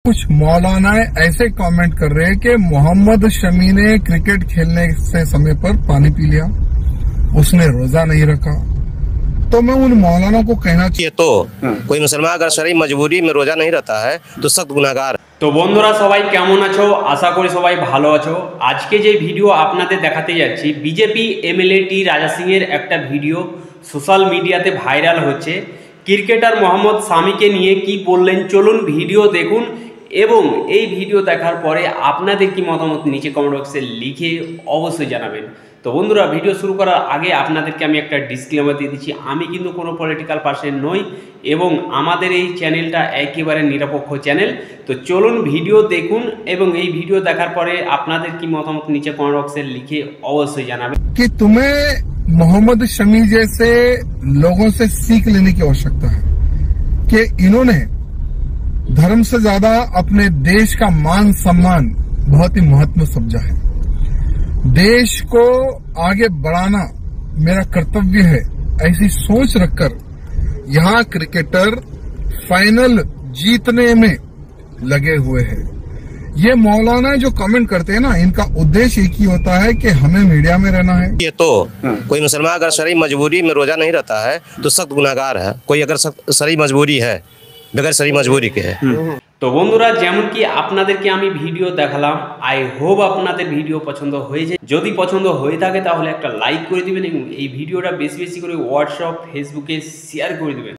कुछ मौलानाएं ऐसे कमेंट कर रहे हैं कि मोहम्मद शमी ने क्रिकेट खेलने से समय पर पानी पी लिया, उसने रोजा नहीं रखा। तो मैं उन मौलाना को कहना चाहिए, तो कोई मुसलमान अगर शरई मजबूरी में रोजा नहीं रहता है तो सख्त गुनाहगार। तो बंधुरा सबाई केमन आछो, आशा करी सबाई भालो आछो। आज के जे भिडियो आपनादेर देखाते जाচ্ছি बीजेपी एमएलए टी राजा सिंहेर एक भिडियो सोशल मीडियाते भाइराल होच्छे। क्रिकेटार मोहम्मद शामीके निये कि बोललेन चलुन भिडियो देखुन এবং এই ভিডিও দেখার পরে আপনাদের কি মতামত নিচে কমেন্ট বক্সে লিখে অবশ্যই জানাবেন। তো বন্ধুরা ভিডিও শুরু করার আগে আপনাদেরকে আমি একটা ডিসক্লেমার দিয়ে দিচ্ছি, আমি কিন্তু কোনো পলিটিক্যাল পার্সন নই এবং আমাদের এই চ্যানেলটা একেবারে নিরপেক্ষ চ্যানেল। তো চলুন ভিডিও দেখুন এবং এই ভিডিও দেখার পরে আপনাদের কি মতামত নিচে কমেন্ট বক্সে লিখে অবশ্যই জানাবেন। कि तुम्हें मोहम्मद शमी जैसे लोगों से सीख लेने की आवश्यकता है कि इन्होंने धर्म से ज्यादा अपने देश का मान सम्मान बहुत ही महत्व समझा है। देश को आगे बढ़ाना मेरा कर्तव्य है, ऐसी सोच रखकर यहाँ क्रिकेटर फाइनल जीतने में लगे हुए हैं। ये मौलाना जो कमेंट करते हैं ना, इनका उद्देश्य एक ही होता है कि हमें मीडिया में रहना है। ये तो कोई मुसलमान अगर शरई मजबूरी में रोजा नहीं रहता है तो सख्त गुनाहगार है। कोई अगर शरई मजबूरी है, बगैर शरई मजबूरी के है। তো বন্ধুরা যেমন কি আপনাদেরকে আমি ভিডিও দেখালাম, আই হোপ আপনাদের ভিডিও পছন্দ হয়েছে। যদি পছন্দ হয়ে থাকে তাহলে একটা লাইক করে দিবেন এবং এই ভিডিওটা বেশি বেশি করে হোয়াটসঅ্যাপ ফেসবুকে শেয়ার করে দিবেন।